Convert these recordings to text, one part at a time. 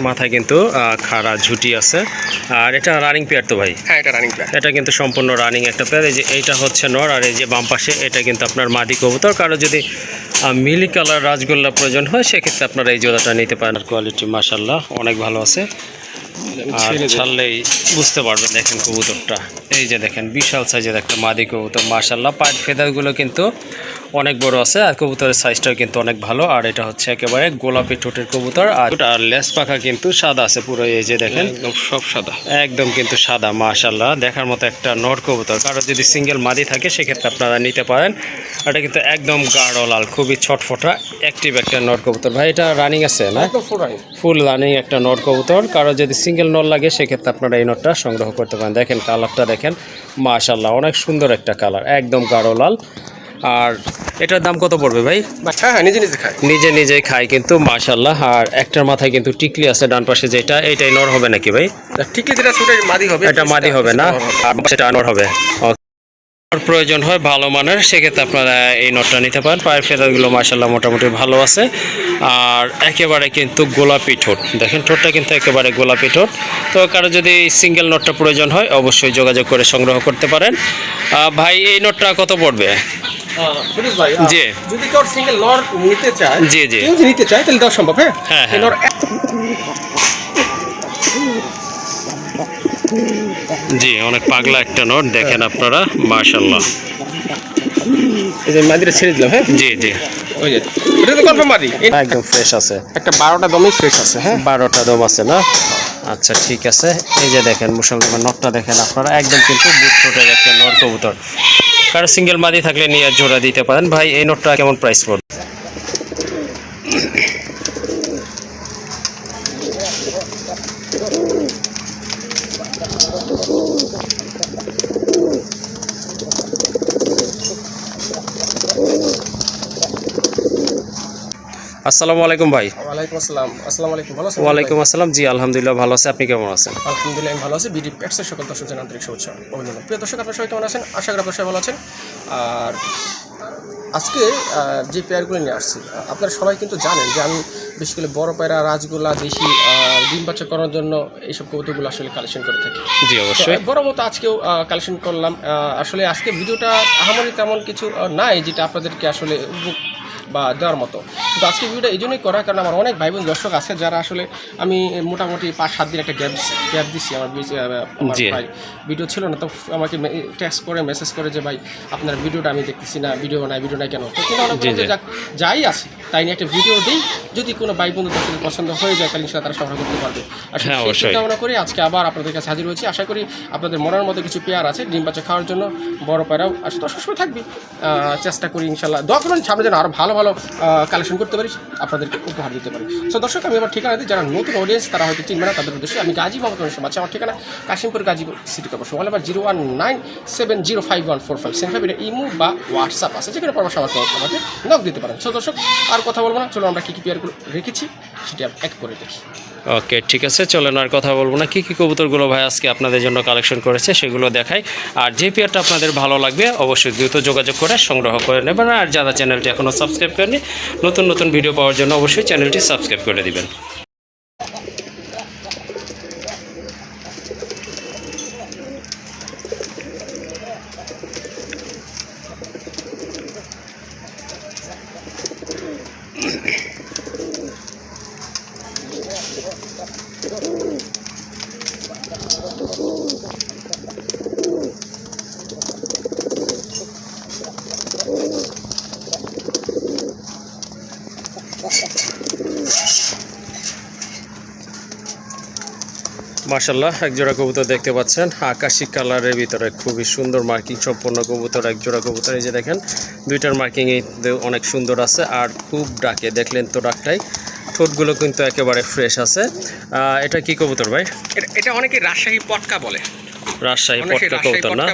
মাথায় কিন্তু খাড়া ঝুটি আছে। আর এটা রানিং পেয়ার তো ভাই? হ্যাঁ, এটা রানিং পেয়ার। এটা কিন্তু সম্পূর্ণ রানিং একটা পেয়ার। এই যে এইটা হচ্ছে নর, আর এই যে বাম পাশে এটা কিন্তু আপনার মাদি কবুতর। কারো যদি মিলি কালার রাজগোল্লা প্রয়োজন হয় সেক্ষেত্রে আপনারা এই জোড়াটা নিতে পারেন। কোয়ালিটি মাশাআল্লাহ অনেক ভালো আছে, আর ছাড়লেই বুঝতে পারবেন। দেখেন কবুতরটা, এই যে দেখেন বিশাল সাইজের একটা মাদি কবুতর মাশাআল্লাহ। পায়ের ফেদারগুলো কিন্তু অনেক বড় আছে, আর কবুতরের সাইজটাও কিন্তু অনেক ভালো। আর এটা হচ্ছে একেবারে গোলাপি ঠোঁটের কবুতর, আর লেজ পাখা কিন্তু সাদা আছে পুরো। এই যে দেখেন একদম সব সাদা, একদম কিন্তু সাদা মাশাআল্লাহ। দেখার মতো একটা নর কবুতর। কারো যদি সিঙ্গেল মাদি থাকে সেক্ষেত্রে আপনারা নিতে পারেন। এটা কিন্তু একদম গাঢ় লাল, খুবই ছটফটা অ্যাক্টিভ একটা নর কবুতর। ভাই এটা রানিং আছে না? ফুল রানিং একটা নর কবুতর। কারো যদি সিঙ্গেল নর লাগে সেক্ষেত্রে আপনারা এই নরটা সংগ্রহ করতে পারেন। দেখেন কালারটা দেখেন মাশাআল্লাহ, অনেক সুন্দর একটা কালার, একদম গাঢ় লাল। আর এটার দাম কত পড়বে ভাই? হ্যাঁ, নিজে খায় কিন্তু মাশাআল্লাহ। আর একটার মাথায় কিন্তু টিকলি আছে ডান পাশে, যেটা এইটাই নর হবে নাকি ভাই? টিকলি যেটা ওটাই মাদি হবে, এটা মাদি হবে না, আর সেটা নর হবে। প্রয়োজন হয় ভালো মানের সেক্ষেত্রে আপনারা এই নটটা নিতে পারেন। পায়ের ফেদারগুলো মাশাআল্লাহ মোটামুটি ভালো আছে, আর একেবারে কিন্তু গোলাপি ঠোঁট। দেখেন ঠোঁটটা কিন্তু একেবারে গোলাপি ঠোঁট। তো কারো যদি সিঙ্গেল নটটা প্রয়োজন হয় অবশ্যই যোগাযোগ করে সংগ্রহ করতে পারেন। ভাই এই নটটা কত পড়বে? জি, যদি কেউ সিঙ্গেল নর নিতে চায়, জি নিতে চায় তাহলে দেওয়া সম্ভব। হ্যাঁ, জি, অনেক পাগলা একটা নট দেখেন আপনারা মাশাআল্লাহ। এই যে মাদিটা ছেড়ে দিলাম। হ্যাঁ, জি ওই যে এটা তো কনফার্ম মাদি, একদম ফ্রেশ আছে। একটা 12টা দমই ফ্রেশ আছে। হ্যাঁ, 12টা দম আছে না? আচ্ছা ঠিক আছে। এই যে দেখেন মুসলমান নটটা দেখেন আপনারা, একদম কিন্তু বুট ঠোঁটের একটা নর কবুতর। কারো সিঙ্গেল মাদি থাকলে নিয়ে জোড়া দিতে পারেন। ভাই এই নটটা কেমন প্রাইস পড়বে? আসসালামু আলাইকুম ভাই। ওয়ালাইকুম আসসালাম। আসসালামু আলাইকুম। ভালো আছেন? ওয়ালাইকুম আসসালাম। জি আলহামদুলিল্লাহ ভালো আছে, আপনি কেমন আছেন? আলহামদুলিল্লাহ আমি ভালো আছি। বিডি পেটসের সকল দর্শক জানাই আন্তরিক শুভেচ্ছা অভিনন্দন। প্রিয় দর্শক, আপনারা সবাই কেমন আছেন? আশা করি আপনারা সবাই ভালো আছেন। আর আজকে যে পেয়ারগুলো নিয়ে আসছি, আপনারা সবাই কিন্তু জানেন যে আমি বিশেষ করে বড় পায়রা, রাজগোল্লা, দেশি ডিম বাচ্চা করার জন্য এইসব কবুতরগুলো আসলে কালেকশন করে থাকি। জি অবশ্যই। বড় মতো আজকেও কালেকশন করলাম। আসলে আজকে ভিডিওটা আহামরি তেমন কিছু নাই যেটা আপনাদেরকে আসলে বা দেওয়ার মতো। তো আজকে ভিডিওটা এই জন্যই করা, কারণ আমার অনেক ভাই বোন দর্শক আছে যারা আসলে আমি মোটামুটি 5-7 দিন একটা গ্যাপ দিচ্ছি। আমার ভাই ভিডিও ছিল না, তো আমাকে টেক্সট করে মেসেজ করে যে ভাই আপনার ভিডিওটা আমি দেখতেছি না, ভিডিও নাই কেন? তো চিন্তা ভাবনা করে যাই আছে তাই নিয়ে একটা ভিডিও দিই, যদি কোনো ভাই বন্ধু দর্শকের পছন্দ হয়ে যায় তাহলে ইনশাআল্লাহ তারা সংগ্রহ করতে পারবে। আর চিন্তা ভাবনা করি আজকে আবার আপনাদের কাছে হাজির হয়েছি। আশা করি আপনাদের মনের মধ্যে কিছু পেয়ার আছে ডিম বাচ্চা খাওয়ার জন্য, বড় পেয়ারাও আসলে তো সবসময় থাকবে। চেষ্টা করি ইনশাআল্লাহ, দোয়া করুন সামনে যেন আরও ভালো কালেকশন করতে পারি, আপনাদেরকে উপহার দিতে পারি। সো দর্শক, আমি আমার ঠিকানা দিই, যারা নতুন অডিয়েন্স তারা হয়তো চিনবে না, তাদের উদ্দেশ্যে আমি গাজী মোহাম্মদ আছে। আমার ঠিকানা Kashimpur Gazipur city corporation. Mobile number 01970514575। এটা ইমো বা হোয়াটসঅ্যাপ আছে, যেখানে পরামর্শ আমাকে নক দিতে পারেন। সো দর্শক, আর কথা বলবো না, চলো আমরা কী পেয়ারগুলো রেখেছি সেটা এক করে দেখি। ওকে ঠিক আছে, চলেন আর কথা বলবো না। কী কবুতরগুলো ভাই আজকে আপনাদের জন্য কালেকশন করেছে সেগুলো দেখাই। আর যে পেয়ারটা আপনাদের ভালো লাগবে অবশ্যই দ্রুত যোগাযোগ করে সংগ্রহ করে নেবেন। আর যারা চ্যানেলটি এখনও সাবস্ক্রাইব করেনি, নতুন ভিডিও পাওয়ার জন্য অবশ্যই চ্যানেলটি সাবস্ক্রাইব করে দিবেন। মাশাআল্লাহ, একজোড়া কবুতর দেখতে পাচ্ছেন আকাশি কালারের ভিতরে, খুবই সুন্দর মার্কিং সম্পন্ন কবুতর। একজোড়া কবুতর, এই যে দেখেন দুইটার মার্কিংই অনেক সুন্দর আছে, আর খুব ডাকে, দেখলেন তো ডাকটাই। ঠোঁটগুলো কিন্তু একেবারে ফ্রেশ আছে। এটা কি কবুতর ভাই? এটা অনেকে রাজশাহী পটকা বলে। রাজশাহী পটকা কবুতর না?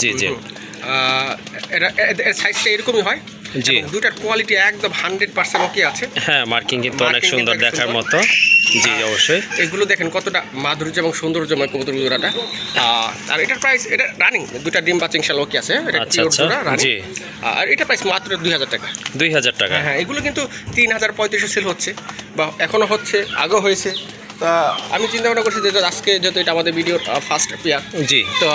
জি এটা সাইজটা এরকমই হয়। জি, দুটার কোয়ালিটি একদম 100% ওকে আছে। হ্যাঁ, মার্কিং কিন্তু অনেক সুন্দর দেখার মতো। জি অবশ্যই। এগুলো দেখেন কতটা মাধুর্য এবং সৌন্দর্যময় কবুতর জোড়াটা। আর এটার প্রাইস, এটা রানিং, দুটা ডিম বাচ্চা ইনশাআল্লাহ ওকে আছে। আচ্ছা জি। আর এটা প্রাইস মাত্র 2000 টাকা। 2000 টাকা? হ্যাঁ, এগুলো কিন্তু 3000-3500 সেল হচ্ছে, বা এখনো হচ্ছে, আগেও হয়েছে। তা আমি চিন্তা ভাবনা করছি যে আজকে যেহেতু এটা আমাদের ভিডিওর ফার্স্ট পেয়ার, জি তো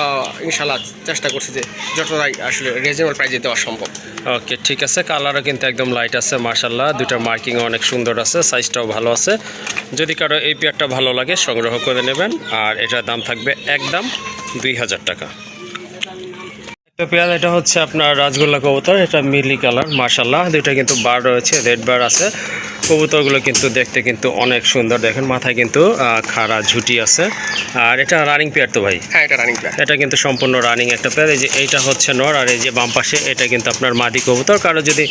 ইনশাল্লাহ চেষ্টা করছি যে যতটাই আসলে রিজনেবল প্রাইসে দেওয়া সম্ভব। ওকে ঠিক আছে, কালারও কিন্তু একদম লাইট আছে মাশাল্লাহ, দুটার মার্কিংও অনেক সুন্দর আছে, সাইজটাও ভালো আছে। যদি কারো এই পেয়ারটা ভালো লাগে সংগ্রহ করে নেবেন। আর এটার দাম থাকবে একদম 2000 টাকা। একটা পেয়ার, এটা হচ্ছে আপনার রাজগোল্লা কবুতর, এটা মিলি কালার মাশাল্লাহ, দুইটা কিন্তু বার রয়েছে, রেড বার আছে। কবুতরগুলো কিন্তু দেখতে কিন্তু অনেক সুন্দর, দেখেন মাথায় কিন্তু খাড়া ঝুটি আছে। আর এটা রানিং পেয়ার তো ভাই? হ্যাঁ, এটা রানিং পেয়ার। এটা কিন্তু সম্পূর্ণ রানিং একটা পেয়ার। এই যে এইটা হচ্ছে নর, আর এই যে বাম পাশে এটা কিন্তু আপনার মাদি কবুতর। কারো যদি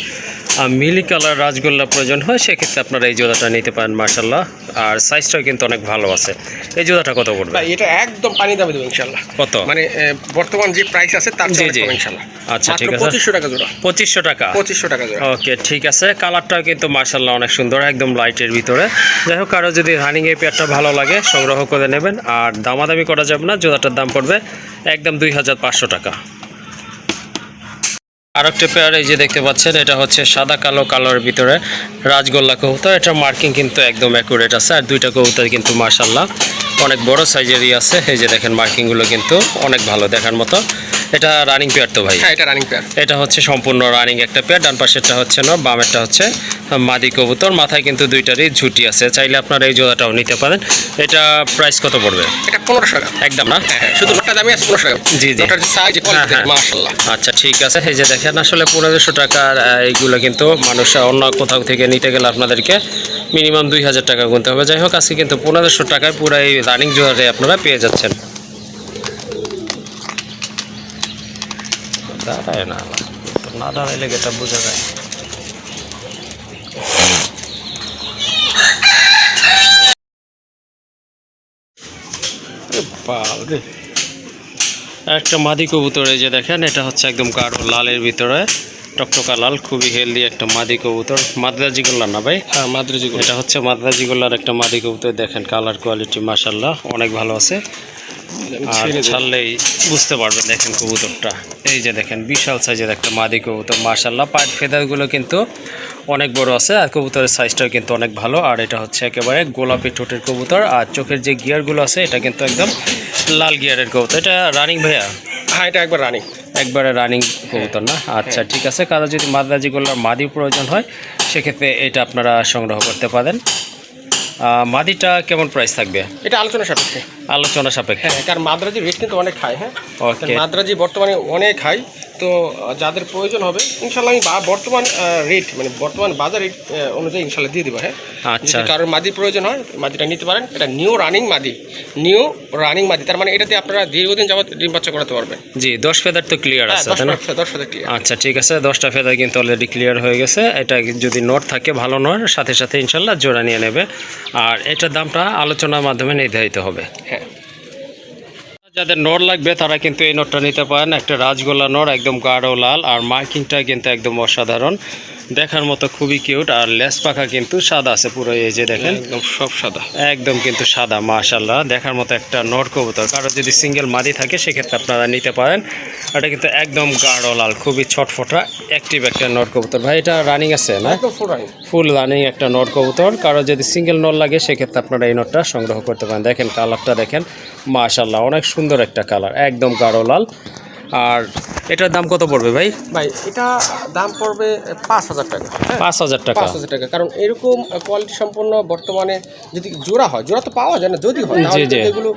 মিলি কালার রাজগোল্লা প্রয়োজন হয় সেক্ষেত্রে আপনারা এই জোড়াটা নিতে পারেন মাশাল্লাহ। আর সাইজটাও কিন্তু অনেক ভালো আছে। এই জোড়াটা কত পড়বে? ভাই এটা একদম পানি দামে দেবো ইনশাল্লাহ। কত? মানে বর্তমান যে প্রাইস আছে তার জি, চেয়ে জি। কম ইনশাল্লাহ। আচ্ছা ঠিক আছে, 2500 টাকা জোড়া। 2500 টাকা? 2500 টাকা জোড়া। ওকে ঠিক আছে, কালারটাও কিন্তু মাশাল্লাহ অনেক সুন্দর, একদম লাইটের ভিতরে। যাই হোক, কারো যদি রানিং এই পেয়ারটা ভালো লাগে সংগ্রহ করে নেবেন। আর দামাদামি করা যাবে না, জোড়াটার দাম পড়বে একদম 2500 টাকা। আরেকটা পেয়ার এই যে দেখতে পাচ্ছেন, এটা হচ্ছে সাদা কালো কালোর ভিতরে রাজগোল্লা কবুতর। এটা মার্কিং কিন্তু একদম অ্যাকুরেট আছে। আর দুইটা কবুতর কিন্তু মাশাল্লাহ অনেক বড় সাইজেরই আছে। এই যে দেখেন মার্কিংগুলো কিন্তু অনেক ভালো দেখার মতো। এটা রানিং পেয়ার তো ভাই? হ্যাঁ, এটা রানিং পেয়ার। এটা হচ্ছে সম্পূর্ণ রানিং একটা পেয়ার। ডান পাশেরটা হচ্ছে নর, বামেরটা হচ্ছে মাদি কবুতর। মাথায় কিন্তু দুইটারই ঝুটি আছে, চাইলে আপনারা এই জোড়াটাও নিতে পারেন। এটা প্রাইস কত পড়বে? এটা 1500 টাকা একদম না? হ্যাঁ, শুধু নটা দামই আছে 1500 টাকা। জি জি, নটার যে সাইজ হ্যাঁ, হ্যাঁ। মাশাআল্লাহ। আচ্ছা ঠিক আছে, এই যে দেখেন আসলে 1500 টাকার এইগুলো কিন্তু মানুষ অন্য কোথাও থেকে নিতে গেলে আপনাদেরকে মিনিমাম 2000 টাকা গুনতে হবে। যাই হোক, আজকে কিন্তু 1500 টাকায় পুরো এই রানিং জোড়াটাই আপনারা পেয়ে যাচ্ছেন। দাঁড়ায় না, তো না দাঁড়াইলে এটা বোঝা যায়। বাপরে, একটা মাদি কবুতর এই যে দেখেন, এটা হচ্ছে একদম গাঢ় লালের ভিতরে টকটকা লাল, খুবই হেলদি একটা মাদি কবুতর। মাদ্রাজি গোল্লা না ভাই? হ্যাঁ, মাদ্রাজি গোল্লা। এটা হচ্ছে মাদ্রাজি গোল্লার একটা মাদি কবুতর। দেখেন কালার কোয়ালিটি মাশাল্লাহ অনেক ভালো আছে। আর ছাড়লেই বুঝতে পারবেন, দেখেন কবুতরটা এই যে দেখেন বিশাল সাইজের একটা মাদি কবুতর মাশাল্লাহ। পায়ের ফেদারগুলো কিন্তু অনেক বড় আছে, আর কবুতরের সাইজটাও কিন্তু অনেক ভালো। আর এটা হচ্ছে একেবারে গোলাপি ঠোঁটের কবুতর। আর চোখের যে গিয়ারগুলো আছে এটা কিন্তু একদম লাল গিয়ারের কবুতর। এটা রানিং ভাইয়া? হ্যাঁ, এটা একবার রানিং। একবারে রানিং কবুতর না? আচ্ছা ঠিক আছে, কারো যদি মাদ্রাজি গোল্লার মাদি প্রয়োজন হয় সেক্ষেত্রে এটা আপনারা সংগ্রহ করতে পারেন। মাদিটা কেমন প্রাইস থাকবে? এটা আলোচনা সাপেক্ষে। আলোচনা সাপেক্ষে? হ্যাঁ, কারণ মাদ্রাজি রেট কিন্তু অনেক হাই। হ্যাঁ, ওকে মাদ্রাজি বর্তমানে অনেক হাই। তো যাদের প্রয়োজন হবে ইনশাল্লাহ আমি বর্তমান রেট মানে বর্তমান বাজার রেট অনুযায়ী ইনশাল্লাহ দিয়ে দেবো। হ্যাঁ, আচ্ছা, যদি কারোর মাদির প্রয়োজন হয় মাদিটা নিতে পারেন। এটা নিউ রানিং মাদি, তার মানে এটাতে আপনারা দীর্ঘদিন যাবত ডিম বাচ্চা করাতে পারবেন। জি, 10 ফেদার তো ক্লিয়ার আছে তাই না? 10 ফেদার ক্লিয়ার। আচ্ছা ঠিক আছে, 10টা ফেদার কিন্তু অলরেডি ক্লিয়ার হয়ে গেছে। এটা যদি নট থাকে, ভালো নট, সাথে সাথে ইনশাল্লাহ জোড়া নিয়ে নেবে। আর এটার দামটা আলোচনার মাধ্যমে নির্ধারিত হবে। হ্যাঁ, যাদের নর লাগবে তারা কিন্তু এই নটটা নিতে পারেন। একটা রাজগোল্লা নর, একদম গাঢ় লাল, আর মার্কিংটা কিন্তু একদম অসাধারণ দেখার মতো, খুবই কিউট। আর লেস পাখা কিন্তু সাদা আছে পুরো, এই যে দেখেন একদম সব সাদা, একদম কিন্তু সাদা মাশাল্লাহ দেখার মতো একটা নর কবুতর। কারো যদি সিঙ্গেল মাদি থাকে সেক্ষেত্রে আপনারা নিতে পারেন। এটা কিন্তু একদম গাঢ় লাল, খুবই ছটফটা অ্যাক্টিভ একটা নর কবুতর। ভাই এটা রানিং আছে না? একদম ফুল রানিং। ফুল রানিং একটা নর কবুতর। কারো যদি সিঙ্গেল নর লাগে সেক্ষেত্রে আপনারা এই নটটা সংগ্রহ করতে পারেন। দেখেন কালারটা দেখেন মাশাল্লাহ অনেক সুন্দর একটা কালার, একদম গাঢ় লাল। আর এটার দাম কত পড়বে ভাই? ভাই এটা দাম পড়বে 5000 টাকা। 5000 টাকা? 5000 টাকা, কারণ এরকম কোয়ালিটি সম্পন্ন বর্তমানে যদি জোড়া হয়, জোড়া তো পাওয়া যায় না, যদি হয় জি, তাহলে জি। কিন্তু এগুলো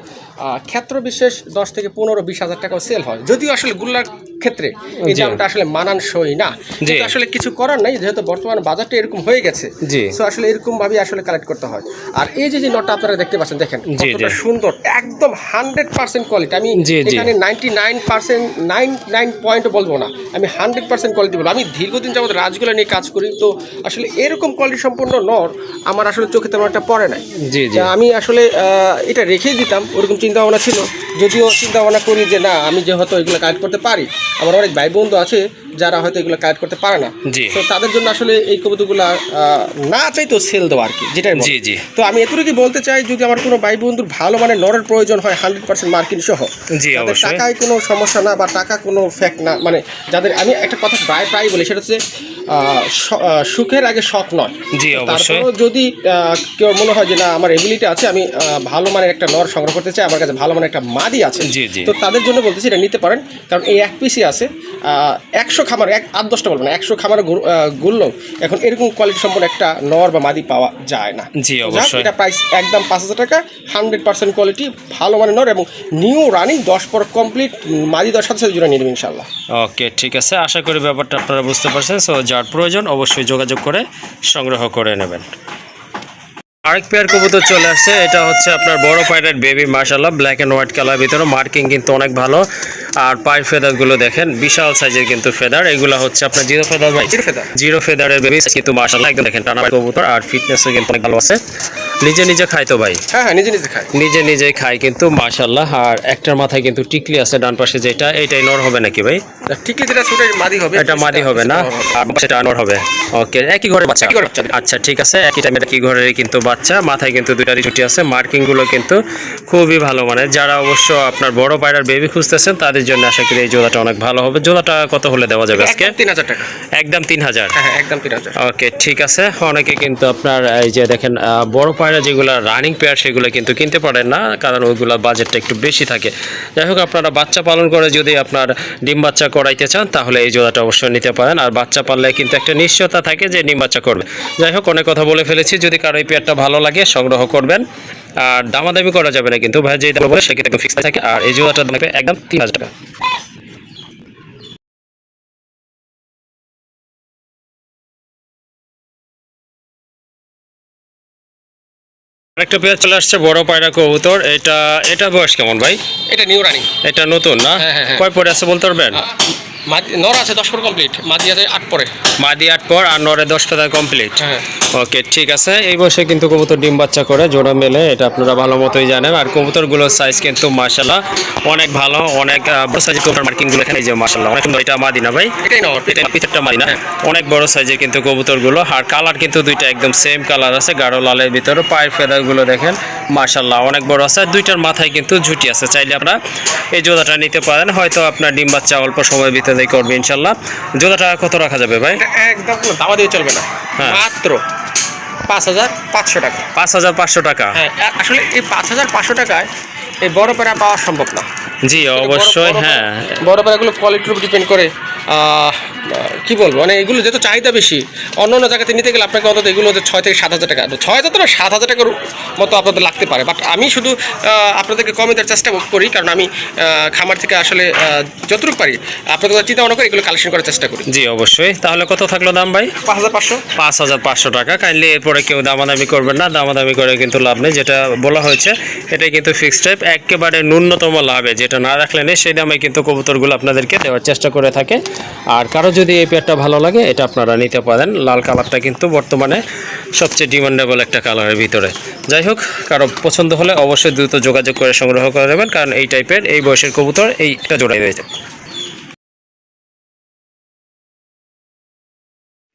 ক্ষেত্র বিশেষ 10 থেকে 15-20 হাজার টাকাও সেল হয়। যদিও আসলে গুল্লার ক্ষেত্রে এই জি। দামটা আসলে মানানসই না, কিন্তু আসলে কিছু করার নাই, যেহেতু বর্তমান বাজারটা এরকম হয়ে গেছে। জি। সো আসলে এরকম ভাবে আসলে কালেক্ট করতে হয়। আর এই যে নটটা আপনারা দেখতে পাচ্ছেন, দেখেন জি, কতটা জি। সুন্দর, একদম 100% কোয়ালিটি। আমি জি, জি। এখানে 99 পয়েন্ট বলবো না, আমি 100% কোয়ালিটি বলবো। আমি দীর্ঘদিন যাবত রাজগুলা নিয়ে কাজ করি, তো আসলে এরকম কোয়ালিটি সম্পন্ন নর আমার আসলে চোখে তেমন একটা পড়ে নাই। জি জি। তা আমি আসলে এটা রেখেই দিতাম, ওরকম চিন্তা ভাবনা ছিল, যদিও চিন্তা ভাবনা করি যে না আমি যে হয়তো এগুলো কালেক্ট করতে পারি, আমার অনেক ভাই বন্ধু আছে যারা হয়তো এগুলো কালেক্ট করতে পারে না, জি তো তাদের জন্য আসলে এই কবুতরগুলো না চাইতো সেল দেওয়া আর কি, যেটাই বলে। জি জি তো আমি এতটুকুই বলতে চাই, যদি আমার কোনো ভাই বন্ধুর ভালো মানে নরের প্রয়োজন হয় 100% মার্কিন সহ, জি যাদের অবশ্যই টাকায় কোনো সমস্যা না বা টাকা কোনো ফ্যাক্ট না, মানে যাদের আমি একটা কথা প্রায় বলি, সেটা হচ্ছে সুখের আগে শখ নয়। জি অবশ্যই তারপরেও যদি কেউ মনে হয় যে না আমার এবিলিটি আছে, আমি ভালো মানের একটা নর সংগ্রহ করতে চাই, আমার কাছে ভালো মানের একটা মাদি আছে, জি জি তো তাদের জন্য বলতেছি এটা নিতে পারেন। কারণ এই এক পিসই আছে 100 খামার, 8-10টা বলবো না, 100 খামারে গুললেও এখন এরকম কোয়ালিটি সম্পন্ন একটা নর বা মাদি পাওয়া যায় না। জি অবশ্যই এটা প্রাইস একদম 5,000 টাকা, 100% কোয়ালিটি, ভালো মানের নর এবং নিউ রানিং 10 পর কমপ্লিট, মাদি 10 সাথে জুড়ে নিয়ে নেবেন ইনশাল্লাহ। ওকে ঠিক আছে, আশা করি ব্যাপারটা আপনারা বুঝতে পারছেন। সো যার প্রয়োজন অবশ্যই যোগাযোগ করে সংগ্রহ করে নেবেন। আরেক পেয়ার কবুতর চলে আসছে, এটা হচ্ছে আপনার বড় পায়রার বেবি, মাশাআল্লাহ ব্ল্যাক অ্যান্ড হোয়াইট কালার ভিতরে, মার্কিং কিন্তু অনেক ভালো। আর পায়ের ফেদারগুলো দেখেন বিশাল সাইজের কিন্তু ফেদার, এগুলো হচ্ছে আপনার জিরো ফেদার ভাই, জিরো ফেদারের বেবি কিন্তু মাশাআল্লাহ একদম দেখেন টানা কবুতর, আর ফিটনেসও কিন্তু অনেক ভালো আছে। নিজে খায় তো ভাই? হ্যাঁ নিজে খায়, নিজেই খায় কিন্তু মাশাআল্লাহ। আর একটার মাথায় কিন্তু টিকলি আছে ডান পাশে, যেটা এইটাই নর হবে নাকি ভাই? টিকলি যেটা সেটা মাদি হবে, এটা মাদি হবে না, আর সেটা নর হবে। ওকে, একই ঘরে বাচ্চা? আচ্ছা ঠিক আছে, একই টাইমে একই ঘরেরই কিন্তু বাচ্চা, মাথায় কিন্তু দুইটারই ছুটি আছে, মার্কিং গুলো কিন্তু খুবই ভালো। মানে যারা অবশ্য আপনার বড় পায়রার বেবি খুঁজতেছেন তাদের জন্য আশা করি এই জোড়াটা অনেক ভালো হবে। জোড়াটা কত হলে দেওয়া যাবে আজকে? 3,000 টাকা। একদম 3,000? হ্যাঁ একদম 3,000। ওকে ঠিক আছে। অনেকে কিন্তু আপনার এই যে দেখেন বড় পায়রা যেগুলো রানিং পেয়ার সেগুলো কিন্তু কিনতে পারেন না, কারণ ওইগুলো বাজেটটা একটু বেশি থাকে। যাই হোক, আপনারা বাচ্চা পালন করে যদি আপনার ডিম বাচ্চা করাইতে চান তাহলে এই জোড়াটা অবশ্যই নিতে পারেন। আর বাচ্চা পাললে কিন্তু একটা নিশ্চয়তা থাকে যে ডিম বাচ্চা করবে। যাই হোক, অনেক কথা বলে ফেলেছি, যদি কারো এই পেয়ারটা ভালো লাগে সংগ্রহ করবেন। আর দামাদামি করা যাবে না কিন্তু ভাই, যেটা বলে সেক্ষেত্রে ফিক্স থাকে। আর এই জোড়াটা লাগবে একদম 3,000 টাকা। আরেকটা পেয়ার চলে আসছে বড় পায়রা কবুতর, এটা বয়স কেমন ভাই? এটা নিউ রানিং, এটা নতুন না? হ্যাঁ। কয় পরে আছে বলতে পারবেন? নর আছে 10 পর কমপ্লিট, মাদি আছে 8 পরে। মাদি 8 পর আর নরে 10 ফেদা কমপ্লিট। হ্যাঁ ওকে ঠিক আছে। এই বয়সে কিন্তু কবুতর ডিম বাচ্চা করে জোড়া মেলে, এটা আপনারা ভালো মতোই জানেন। আর কবুতরগুলোর সাইজ কিন্তু মাশাআল্লাহ অনেক ভালো, অনেক বড় সাইজের কবুতর, মার্কিংগুলো এখানে যে মাশাআল্লাহ অনেক সুন্দর। এটা মাদি না ভাই? এটাই নর, এটা পিছারটা মাদি না? অনেক বড় সাইজের কিন্তু কবুতরগুলো, আর কালার কিন্তু দুইটা একদম সেম কালার আছে, গাঢ় লালের ভিতরে। পায়ের ফেদারগুলো দেখেন মাশাআল্লাহ অনেক বড় আছে, দুইটার মাথায় কিন্তু ঝুটি আছে। চাইলে আপনারা এই জোড়াটা নিতে পারেন, হয়তো আপনার ডিম বাচ্চা অল্প সময়ের ভিতরে করবে ইনশাআল্লাহ। জোড়াটা কত রাখা যাবে ভাই? একদম দামা দিয়ে চলবে না, মাত্র 5,500 টাকা। 5,500 টাকা? হ্যাঁ, আসলে এই 5,500 টাকায় এই বড় পেয়ারা পাওয়া সম্ভব না। জি অবশ্যই। হ্যাঁ, বড় পেয়ারাগুলো কোয়ালিটির উপর ডিপেন্ড করে। কি বলবো, মানে এগুলো যেহেতু চাহিদা বেশি, অন্য জায়গাতে নিতে গেলে আপনাকে অন্তত এগুলো 6 থেকে 7,000 টাকা, 6,000 তো না 7,000 টাকার মতো আপনাদের লাগতে পারে। বাট আমি শুধু আপনাদেরকে কমে দেওয়ার চেষ্টা করি, কারণ আমি খামার থেকে আসলে যতটুকু পারি আপনাদের চিন্তা ভাবনা করে এগুলো কালেকশন করার চেষ্টা করি। জি অবশ্যই। তাহলে কত থাকলো দাম ভাই? 5,500। 5,500 টাকা। কাইন্ডলি এরপরে কেউ দামাদামি করবেন না, দামাদামি করে কিন্তু লাভ নেই। যেটা বলা হয়েছে এটাই কিন্তু ফিক্সড টাইপ, একেবারে ন্যূনতম লাভে, যেটা না রাখলে নেই সেই দামে কিন্তু কবুতরগুলো আপনাদেরকে দেওয়ার চেষ্টা করে থাকে। আর কারো যদি এই পেয়ারটা ভালো লাগে এটা আপনারা নিতে পারেন। লাল কালারটা কিন্তু বর্তমানে সবচেয়ে ডিমান্ডেবল একটা কালারের ভিতরে। যাই হোক, কারো পছন্দ হলে অবশ্যই দ্রুত যোগাযোগ করে সংগ্রহ করে নেবেন, কারণ এই টাইপের এই বয়সের কবুতর এইটা জোড়াই রয়েছে।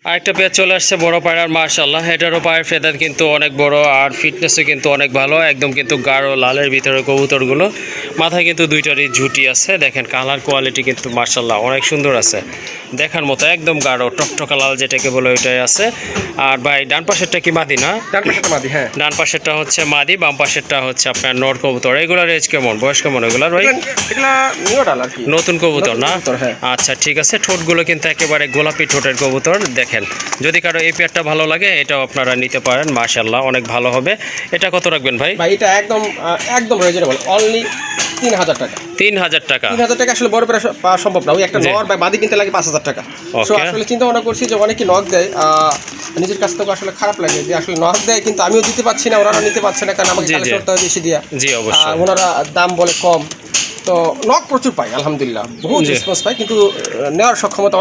আরেকটা পেয়ার চলে আসছে বড় পায়রার, মাশাআল্লাহ এটারও পায়ের ফেদার কিন্তু অনেক বড়, আর ফিটনেসও কিন্তু অনেক ভালো, একদম কিন্তু গাঢ় লালের ভিতরে কবুতরগুলো। মাথায় কিন্তু দুইটারই ঝুটি আছে, দেখেন কালার কোয়ালিটি কিন্তু মাশাআল্লাহ অনেক সুন্দর আছে, দেখার মতো একদম গাঢ় টকটকা লাল যেটাকে বলে ওইটাই আছে। আর ভাই ডান পাশেরটা কি মাদি না? ডান পাশেরটা মাদি, হ্যাঁ। ডান পাশেরটা হচ্ছে মাদি, বাম পাশেরটা হচ্ছে আপনার নর কবুতর। এগুলোর এজ কেমন, বয়স কেমন এগুলার ভাই? এগুলা নিউ ডাল আর কি, নতুন কবুতর না? হ্যাঁ। আচ্ছা ঠিক আছে। ঠোঁটগুলো কিন্তু একেবারে গোলাপি ঠোঁটের কবুতর। দেখেন যদি কারো এই পেয়ারটা ভালো লাগে এটাও আপনারা নিতে পারেন, মাশাআল্লাহ অনেক ভালো হবে। এটা কত রাখবেন ভাই? ভাই এটা একদম রিজনেবল, অনলি 3,000 টাকা। 3,000 টাকা? 3,000 টাকা আসলে বড় পেয়ারা পাওয়া সম্ভব না, ওই একটা নর বা মাদি কিনতে লাগে 5,000 টাকা। সো আসলে চিন্তা ভাবনা করছি যে অনেকে নক দেয়, নিজের কাছ থেকে আসলে খারাপ লাগে যে আসলে নক দেয় কিন্তু আমিও দিতে পারছি না, ওনারা নিতে পারছে না, কারণ আমাকে কালেকশন করতে হয় বেশি দিয়া। জি অবশ্যই। ওনারা দাম বলে কম, তো নক প্রচুর পাই আলহামদুলিল্লাহ, বহুত রেসপন্স পাই, কিন্তু নেওয়ার সক্ষমতা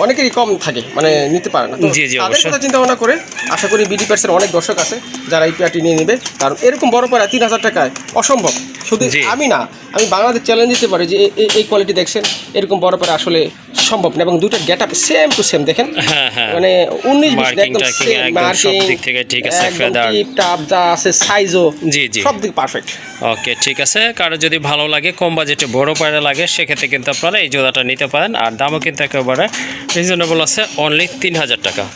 অনেকেরই কম থাকে, মানে নিতে পারে না। তাদের কথা চিন্তা ভাবনা করে আশা করি বিডি প্যাটসের অনেক দর্শক আছে যারা এই পেয়ারটি নিয়ে নেবে, কারণ এরকম বড় পেয়ারা 3,000 টাকায় অসম্ভব। শুধু জি। আমি না, আমি বাংলাদেশ চ্যালেঞ্জ দিতে পারি যে এই কোয়ালিটি দেখছেন এরকম বড় পরে আসলে সম্ভব না, এবং দুইটার get up same to same দেখেন, হ্যাঁ হ্যাঁ মানে 19-20 মার্কিং একদম টার্কিং সেম একদম সব মার্কিং, দিক থেকে ঠিক আছে, একদম ফেদার। টিপ টাপ যা আছে সাইজও জি জি সব দিক পারফেক্ট। ওকে ঠিক আছে, কারো যদি ভালো লাগে কম বাজেটে বড় পায়রা লাগে সেক্ষেত্রে কিন্তু আপনারা এই জোড়াটা নিতে পারেন। আর দামও কিন্তু একেবারে রিজনেবল আছে, অনলি 3000 টাকা।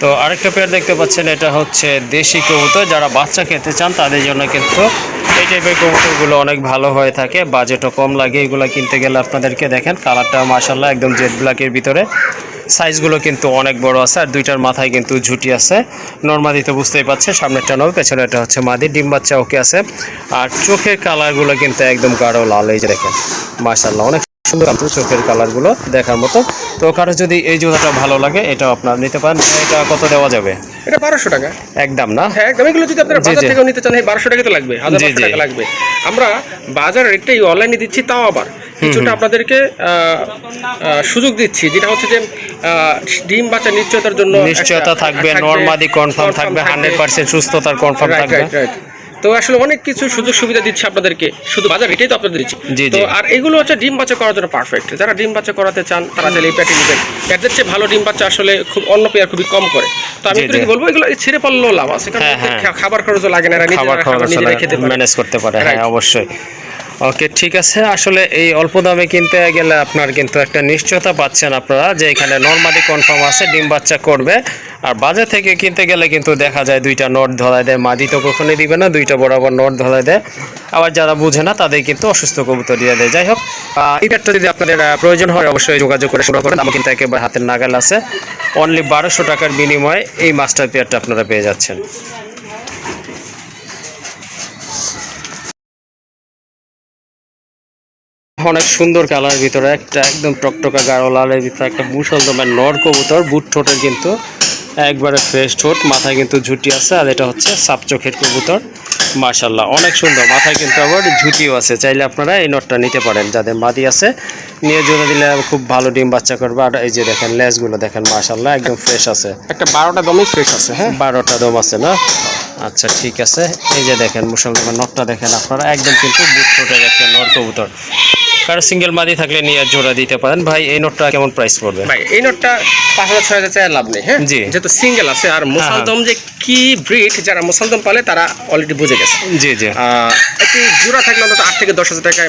তো আরেকটা পেয়ার দেখতে পাচ্ছেন, এটা হচ্ছে দেশি কবুতর। যারা বাচ্চা খেতে চান তাদের জন্য কিন্তু এই টাইপের কবুতরগুলো অনেক ভালো হয়ে থাকে, বাজেটও কম লাগে এগুলো কিনতে গেলে। আপনাদেরকে দেখেন কালারটা মাশাআল্লাহ একদম জেড ব্ল্যাকের ভিতরে, সাইজগুলো কিন্তু অনেক বড় আছে, আর দুইটার মাথায় কিন্তু ঝুটি আছে। নর্মাদি তো বুঝতেই পারছেন, সামনেরটা নবে, পেছনে এটা হচ্ছে মাদি। ডিম বাচ্চা ওকে আছে, আর চোখের কালারগুলো কিন্তু একদম গাঢ় লাল, এই যে দেখেন মাশাআল্লাহ অনেক সুন্দর চোখের কালারগুলো দেখার মতো। তো কারো যদি এই জোড়াটা ভালো লাগে এটাও আপনার নিতে পারেন। এটা কত দেওয়া যাবে? এটা 1200 টাকা একদম না? হ্যাঁ একদম। এগুলো যদি আপনারা জি, বাজার জি। থেকেও নিতে চান, 1200 টাকা তো লাগবে, 1500 জি। টাকা লাগবে। আমরা বাজার রেটটাই অনলাইনে দিচ্ছি, তাও আবার কিছুটা আপনাদেরকে সুযোগ দিচ্ছি, যেটা হচ্ছে যে ডিম বাচ্চা নিশ্চয়তার জন্য নিশ্চয়তা থাকবে, নরমাদি কনফার্ম থাকবে, 100% সুস্থতার কনফার্ম থাকবে। রাইট। তো আসলে অনেক কিছু সুযোগ সুবিধা দিচ্ছে আপনাদেরকে, শুধু বাজার এটাই তো আপনাদের দিচ্ছি। জি, তো জি। আর এগুলো হচ্ছে ডিম বাচ্চা করার জন্য পারফেক্ট। যারা ডিম বাচ্চা করাতে চান তারা চাইলে এই প্যাটি নেবেন। এদের চেয়ে ভালো ডিম বাচ্চা আসলে খুব অন্য পেয়ার খুবই কম করে। তো আমি জি, আপনাকে জি। বলবো এগুলো ছেড়ে পারলেও লাভ আছে, কারণ হ্যাঁ, এতে খাবার খরচও লাগে না, এরা খাবার খাওয়া নিজেরা খেতে পারে। ম্যানেজ করতে পারে, হ্যাঁ Right. অবশ্যই। ওকে ঠিক আছে, আসলে এই অল্প দামে কিনতে গেলে আপনার কিন্তু একটা নিশ্চয়তা পাচ্ছেন আপনারা যে এখানে নরমালি কনফার্ম আছে, ডিম বাচ্চা করবে। আর বাজার থেকে কিনতে গেলে কিন্তু দেখা যায় দুইটা নট ধরায় দেয়, মাদি তো কখনোই দিবে না, দুইটা বরাবর নট ধরায় দেয়। আবার যারা বুঝে না তাদের কিন্তু অসুস্থ কবুতর দিয়ে দেয়। যাই হোক, এই পেয়ারটা যদি আপনাদের প্রয়োজন হয় অবশ্যই যোগাযোগ করে শুরু করেন। আমার কিন্তু একেবারে হাতের নাগাল আছে, অনলি 1200 টাকার বিনিময়ে এই মাস্টার পেয়ারটা আপনারা পেয়ে যাচ্ছেন। অনেক সুন্দর কালার ভিতরে একটা একদম টকটকা গাঢ় লালের ভিতরে একটা মুসলদমের নর কবুতর, বুট ঠোঁটের কিন্তু একবারে ফ্রেশ ঠোঁট, মাথায় কিন্তু ঝুটি আছে, আর এটা হচ্ছে সাপ চোখের কবুতর। মাশাআল্লাহ অনেক সুন্দর, মাথায় কিন্তু আবার ঝুটিও আছে। চাইলে আপনারা এই নটটা নিতে পারেন, যাদের মাদি আছে নিয়ে জোড়া দিলে খুব ভালো ডিম বাচ্চা করবে। আর এই যে দেখেন লেজগুলো দেখেন মাশাআল্লাহ একদম ফ্রেশ আছে, একটা 12টা দমই ফ্রেশ আছে। হ্যাঁ 12টা দম আছে না? আচ্ছা ঠিক আছে, এই যে দেখেন মুসলমানের নটটা দেখেন আপনারা, একদম কিন্তু বুট ঠোঁটের একটা নর কবুতর। কারো সিঙ্গেল মাদি থাকলে নিয়ে জোড়া দিতে পারেন। ভাই এই নোটটা কেমন প্রাইস পড়বে? ভাই এই নোটটা 5000-6000 চাই লাভ নেই। হ্যাঁ জি। যেহেতু সিঙ্গেল আছে, আর মুসালদম যে কি ব্রিড, যারা মুসালদম পালে তারা অলরেডি বুঝে গেছে। জি জি একটি জোড়া থাকলে অন্তত 8 থেকে 10,000 টাকায়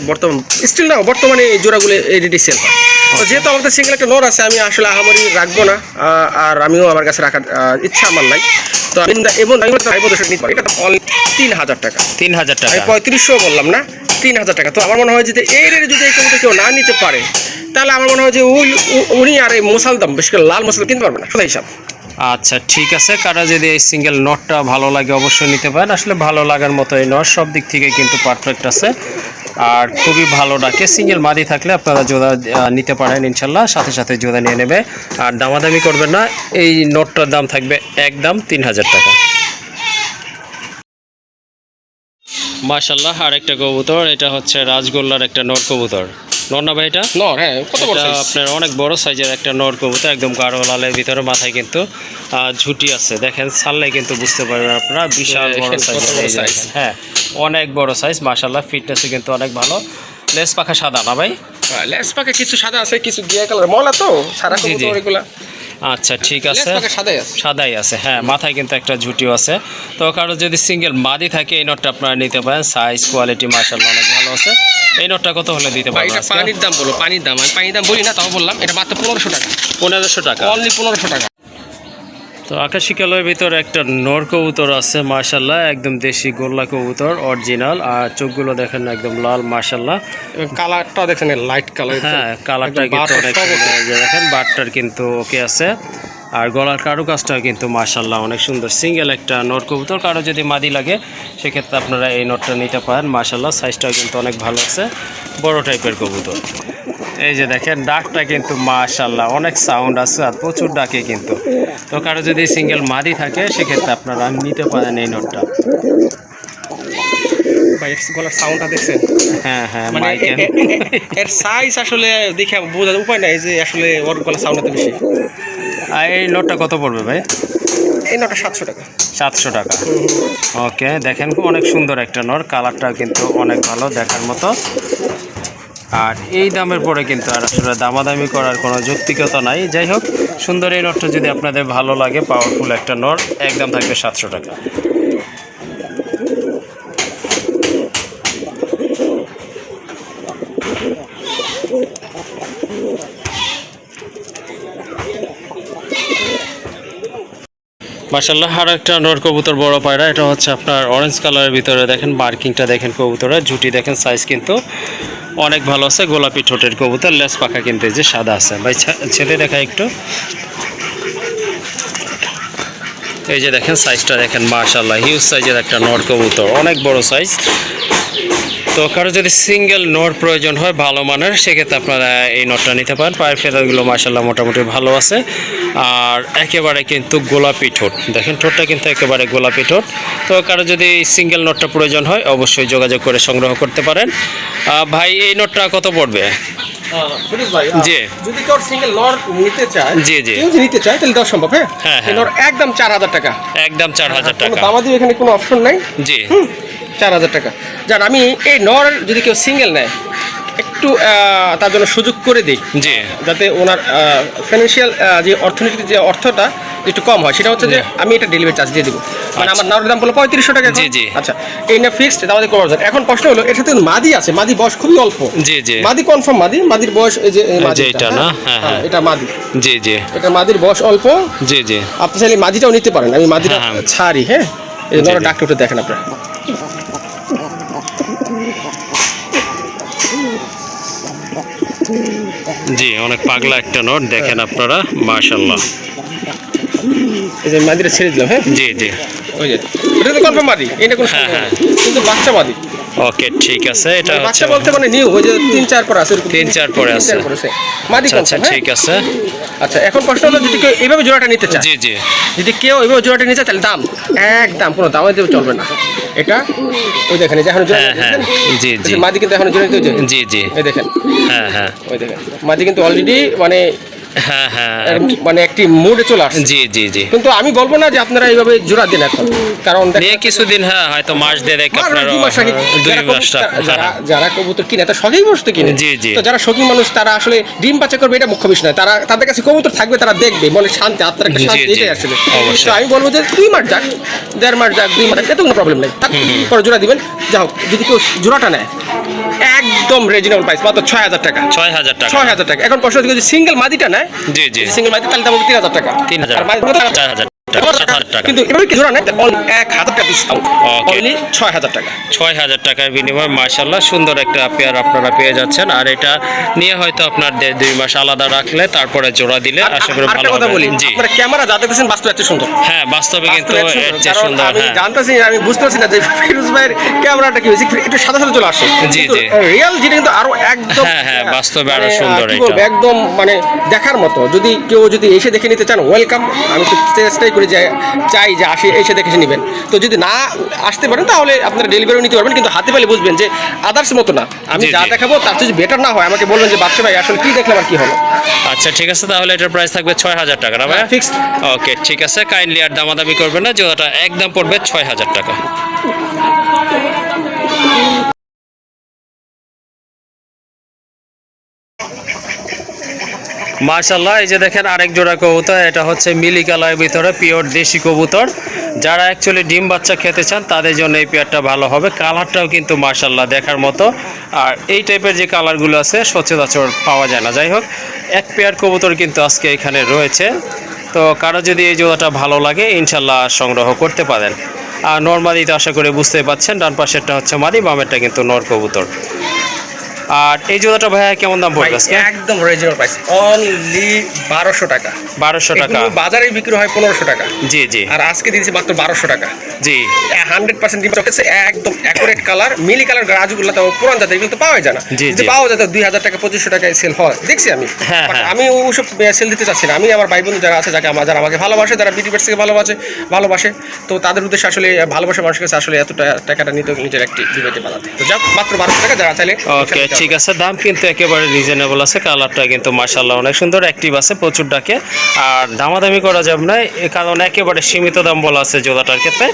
স্টিল না, বর্তমানে এই জোড়াগুলো এডিটি সেল হয়। তো যেহেতু আমাদের সিঙ্গেল একটা নর আছে, আমি আসলে আহামরি রাখবো না, আর আমিও আমার কাছে রাখার ইচ্ছা আমার নাই। তো এবং আমি নিতে পারি, এটা অনলি 3000 টাকা। 3000 টাকা। আমি 3500 বললাম না, 3000 টাকা। তো আমার মনে হয় যে এই রেটে যদি এই কবুতর কেউ না নিতে পারে, তাহলে আমার মনে হয় যে উনি আর এই মুসালদম, বিশেষ করে লাল মুসাল কিনতে পারবে না, সোজা হিসাব। আচ্ছা ঠিক আছে, কারো যদি এই সিঙ্গেল নটটা ভালো লাগে অবশ্যই নিতে পারেন। আসলে ভালো লাগার মতো এই নট, সব দিক থেকে কিন্তু পারফেক্ট আছে, আর খুবই ভালো ডাকে। সিঙ্গেল মাদি থাকলে আপনারা জোড়া নিতে পারেন ইনশাল্লাহ, সাথে সাথে জোড়া নিয়ে নেবে। আর দামাদামি করবেন না, এই নটটার দাম থাকবে একদম 3000 টাকা। মাশাআল্লাহ আরেকটা কবুতর, এটা হচ্ছে রাজগোল্লার একটা নর কবুতর। নর না ভাই এটা? নর, হ্যাঁ কত বড় এটা size? আপনার অনেক বড় সাইজের একটা নর কবুতর, একদম গাঢ় লালের ভিতরে, মাথায় কিন্তু ঝুটি আছে। দেখেন ছাড়লে কিন্তু বুঝতে পারবেন আপনারা, বিশাল বড় দেখেন, কত বড় সাইজ। size। হ্যাঁ অনেক বড় সাইজ মাশাআল্লাহ, ফিটনেসও কিন্তু অনেক ভালো। লেজ পাখা সাদা না ভাই? লেস পাকে কিছু সাদা আছে, কিছু গিয়া কালার, মলা তো সারা জি, জি। কবুতর এগুলা। আচ্ছা ঠিক লেস আছে, পাকে সাদাই আছে। সাদাই আছে, হ্যাঁ মাথায় কিন্তু একটা ঝুটিও আছে। তো কারো যদি সিঙ্গেল মাদি থাকে এই নটটা আপনারা নিতে পারেন, সাইজ কোয়ালিটি মাশাআল্লাহ অনেক ভালো আছে। এই নটটা কত হলে দিতে ভাই পারবেন? এটা পানির দাম বলো, পানির দাম, আমি পানির দাম বলি না, তাও বললাম এটা মাত্র 1500 টাকা। 1500 টাকা। অনলি 1500 টাকা। তো আকাশি কালোর ভিতরে একটা নর কবুতর আছে মাশাআল্লাহ, একদম দেশি গোল্লা কবুতর অরিজিনাল, আর চোখগুলো দেখেন একদম লাল মাশাআল্লাহ। এবং কালারটা দেখেন লাইট কালার। হ্যাঁ কালারটা কিন্তু অনেক সুন্দর, এই যে দেখেন বাটটার কিন্তু ওকে আছে, আর গলার কারুকাজটাও কিন্তু মাশাআল্লাহ অনেক সুন্দর। সিঙ্গেল একটা নর কবুতর, কারো যদি মাদি লাগে সেক্ষেত্রে আপনারা এই নটটা নিতে পারেন। মাশাআল্লাহ সাইজটাও কিন্তু অনেক ভালো আছে, বড় টাইপের কবুতর। এই যে দেখেন ডাকটা কিন্তু মাশাআল্লাহ অনেক সাউন্ড আছে আর প্রচুর ডাকে কিন্তু। তো কারো যদি সিঙ্গেল মাদি থাকে সেক্ষেত্রে আপনারা নিতে পারেন এই নটটা। ভাই গলার সাউন্ডটা দেখছেন? হ্যাঁ হ্যাঁ মানে মাইকেল এর সাইজ আসলে দেখে বোঝার উপায় নাই যে আসলে ওর গলার সাউন্ড এত বেশি। আর এই নটটা কত পড়বে ভাই? এই নটা 700 টাকা। 700 টাকা। ওকে, দেখেন অনেক সুন্দর একটা নর, কালারটা কিন্তু অনেক ভালো দেখার মতো। আর এই দামের পরে কিন্তু আর আসলে দামাদামি করার কোনো যৌক্তিকতা নাই। যাই হোক, সুন্দর এই নটটা যদি আপনাদের ভালো লাগে, পাওয়ারফুল একটা নর, একদম থাকবে 700 টাকা। মাশাআল্লাহ, আর একটা নর কবুতর বড় পায়রা, এটা হচ্ছে আপনার অরেঞ্জ কালারের ভিতরে। দেখেন মার্কিংটা দেখেন কবুতরের, জুটি দেখেন, সাইজ কিন্তু অনেক ভালো আছে। গোলাপি ঠোঁটের কবুতর, লেস পাখা কিন্তু এই যে সাদা আছে। ভাই ছেড়ে দেখা একটু, এই যে দেখেন সাইজটা দেখেন মাশাআল্লাহ, হিউজ সাইজের একটা নর কবুতর, অনেক বড় সাইজ। তো কারো যদি সিঙ্গেল নর প্রয়োজন হয় ভালো মানের, সেক্ষেত্রে আপনারা এই নটটা নিতে পারেন। পায়ের ফেদারগুলো মাশাআল্লাহ মোটামুটি ভালো আছে। আর একেবারে কিন্তু গোলাপি ঠোঁট, দেখেন ঠোঁটটা কিন্তু একেবারে গোলাপি ঠোঁট। তো কারো যদি সিঙ্গেল নটটা প্রয়োজন হয় অবশ্যই যোগাযোগ করে সংগ্রহ করতে পারেন। ভাই এই নটটা কত পড়বে? জি যদি কেউ সিঙ্গেল নর নিতে চায়, জি জি কেউ যদি নিতে চায় তাহলে দেওয়া সম্ভব। হ্যাঁ হ্যাঁ এই নর একদম 4000 টাকা। একদম 4000 কোনো টাকা। দামাদি এখানে কোনো অপশন নাই। জি 4000 টাকা। যান আমি এই নর যদি কেউ সিঙ্গেল নেয় একটু তার জন্য সুযোগ করে দিই, জি যাতে ওনার ফাইন্যান্সিয়াল যে অর্থনীতির যে অর্থটা একটু কম হয়। সেটা হচ্ছে যে আমি এটা ডেলিভারি চার্জ দিয়ে দিব। মানে আমার নরের দাম বলো 3500 টাকা। জি জি। আচ্ছা, এই না ফিক্সড দামাদি করা যায়। এখন প্রশ্ন হলো এর সাথে মাদি আছে, মাদি বয়স খুবই অল্প। জি জি। মাদি কনফার্ম মাদি, মাদির বয়স এই যে মাদি এটা না? হ্যাঁ হ্যাঁ, এটা মাদি। জি জি এটা মাদির বয়স অল্প। জি জি। আপনি চাইলে মাদিটাও নিতে পারেন, আমি মাদিটা হ্যাঁ, হ্যাঁ। ছাড়ি। হ্যাঁ, এই জি, নরের জি। ডাক্তারটা দেখেন আপনারা। জি, অনেক পাগলা একটা নট দেখেন আপনারা মাশাআল্লাহ। এই যে মাদিটা ছেড়ে দিলাম। হ্যাঁ, জি জি। ওই যে এটা তো কনফার্ম মাদি, এটা কোনো হ্যাঁ, সন্দেহ হ্যাঁ। নেই। কিন্তু বাচ্চা মাদি। ওকে ঠিক আছে, এটা হচ্ছে বাচ্চা বলতে মানে নিউ, ওই যে 3-4 পরে আছে, এরকম 3-4 পরে আছে। মাদি আচ্ছা আচ্ছা, কনফার্ম। ঠিক আছে। আচ্ছা, এখন প্রশ্ন হলো যদি কেউ এইভাবে জোড়াটা নিতে চায়, জি জি যদি কেউ এইভাবে জোড়াটা নিতে চায় তাহলে দাম একদম কোনো দামে দেবে চলবে না। এটা ওই দেখেন, এই যে এখন জোড়া হ্যাঁ হ্যাঁ, জি জি মাদি কিন্তু এখন জোড়া নিতে জি জি। এই দেখেন, হ্যাঁ হ্যাঁ ওই দেখেন মাদি কিন্তু অলরেডি মানে হ্যাঁ হ্যাঁ, মানে একটি মুডে চলে আসছে। জি জি জি। কিন্তু আমি বলবো না যে আপনারা এইভাবে জোড়া দেন এখন, কারণ নিয়ে কিছুদিন হ্যাঁ হয়তো মাস দেড়েক আর আপনার 2 মাস আগে 2 মাস যারা কবুতর কিনে তারা শখেই বস্তু কিনে। জি, জি। তো যারা শখী মানুষ তারা আসলে ডিম বাচ্চা করবে এটা মুখ্য বিষয় নয়, তারা তাদের কাছে কবুতর থাকবে, তারা দেখবে মনে শান্তি, আত্মার একটা জি, শান্তি, জি, এটাই আসলে। অবশ্যই। তো আমি বলবো যে 2 মাস যাক, 1.5 মাস যাক, 2 মাস যাক, এতে কোনো প্রবলেম নেই। পরে জোড়া দিবেন। যাও, যদি কেউ জোড়াটা নেয় একদম রিজনেবল প্রাইস, মাত্র 6000 টাকা। 6000 টাকা। 6000 টাকা। এখন প্রশ্ন হচ্ছে যদি সিঙ্গেল মাদিটা নেয়, জি জি। সিঙ্গেল মাদি তাহলে দাম হবে 3000 টাকা। 3000 আর মাদি 4000 টাকা, 7000 টাকা। কিন্তু এবার কি জোড়া নেয় 1000 টাকা ডিসকাউন্ট, Okay. অনলি 6000 টাকা। 6000 টাকার বিনিময়ে মাশাআল্লাহ সুন্দর একটা পেয়ার আপনারা পেয়ে যাচ্ছেন। আর এটা নিয়ে হয়তো আপনার 1.5-2 মাস আলাদা রাখলে তারপরে জোড়া দিলে আশা করি আরেকটা ভালো কথা হবে। বলি, জি আপনারা ক্যামেরা যা দেখতেছেন বাস্তবে এত সুন্দর। হ্যাঁ, বাস্তবে কিন্তু বাস্তবে এত এর চেয়ে কারণ সুন্দর। আমি হ্যাঁ জানতেছি, আমি বুঝতেছি না যে ফিরোজ ভাইয়ের ক্যামেরাটা কি হয়েছে, একটু সাদা সাদা চলে আসে। জি, কিন্তু জি। রিয়েল যেটা কিন্তু আরো একদম হ্যাঁ, হ্যাঁ, বাস্তবে আরো মানে, সুন্দর কি এটা। বলবো, একদম মানে দেখার মতো। যদি কেউ যদি এসে দেখে নিতে চান ওয়েলকাম, আমি তো চেষ্টাই করি যে চাই যে এসে দেখে নেবেন। তো যদি না আসতে পারেন তাহলে আপনারা ডেলিভারিও নিতে পারবেন, কিন্তু হাতে পেলে বুঝবেন যে আদার্স মতো না। আমি জি, যা জি। দেখাবো তার যদি বেটার না হয় আমাকে বলবেন যে বাদশা ভাই আসলে কি দেখলাম আর কি হলো। আচ্ছা ঠিক আছে, তাহলে এটার প্রাইস থাকবে 6000 টাকা না ভাই? ফিক্সড। ওকে ঠিক আছে, কাইন্ডলি আর দামাদামি করবেন না, জোড়াটা একদম পড়বে 6000 টাকা। মাশাআল্লাহ, এই যে দেখেন আরেক জোড়া কবুতর, এটা হচ্ছে মিলি কালারের ভিতরে পিওর দেশি কবুতর। যারা অ্যাকচুয়ালি ডিম বাচ্চা খেতে চান তাদের জন্য এই পেয়ারটা ভালো হবে। কালারটাও কিন্তু মাশাআল্লাহ দেখার মতো। আর এই টাইপের যে কালারগুলো আছে সচরাচর পাওয়া যায় না। যাই হোক, এক পেয়ার কবুতর কিন্তু আজকে এখানে রয়েছে। তো কারো যদি এই জোড়াটা ভালো লাগে ইনশাল্লাহ সংগ্রহ করতে পারেন। আর নর মাদিতে আশা করে বুঝতে পারছেন, ডান পাশেরটা হচ্ছে মাদি, বামেরটা কিন্তু নর কবুতর। আর এই জোড়াটা ভাইয়া কেমন দাম পড়বে আজকে? একদম রিজনেবল প্রাইস, অনলি 1200 টাকা। 1200 টাকা। এগুলো বাজারে বিক্রি হয় 1500 টাকা, জি জি আর আজকে দিয়েছি মাত্র 1200 টাকা। জি 100% ডিম চকেছে, একদম অ্যাকুরেট কালার, মিলি কালার রাজগুলো তো পুরান জাতের, এগুলো তো পাওয়া যায় না। জি, যদি জি। পাওয়া যায় তো 2000 টাকা 2500 টাকায় সেল হয়, দেখছি আমি। হ্যাঁ, But হ্যাঁ। আমি ওসব সেল দিতে চাচ্ছি না। আমি আমার ভাই বোন যারা আছে, যারা আমাকে ভালোবাসে, যারা বিটি পেটস থেকে ভালোবাসে, তো তাদের উদ্দেশ্যে আসলে ভালোবাসা মানুষের কাছে আসলে এত টাকাটা নিতে নিজের একটি বিবেকে বাড়াতে, তো যাক মাত্র 1200 টাকা, যারা চাইলে ওকে ঠিক আছে, দাম কিন্তু একেবারে রিজনেবল আছে, কালারটা কিন্তু মাশাআল্লাহ অনেক সুন্দর, অ্যাক্টিভ আছে, প্রচুর ডাকে। আর দামাদামি করা যাবে না, কারণ একেবারে সীমিত দাম বলা আছে জোড়াটার ক্ষেত্রে,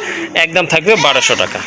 একদম থাকবে 1200 টাকা।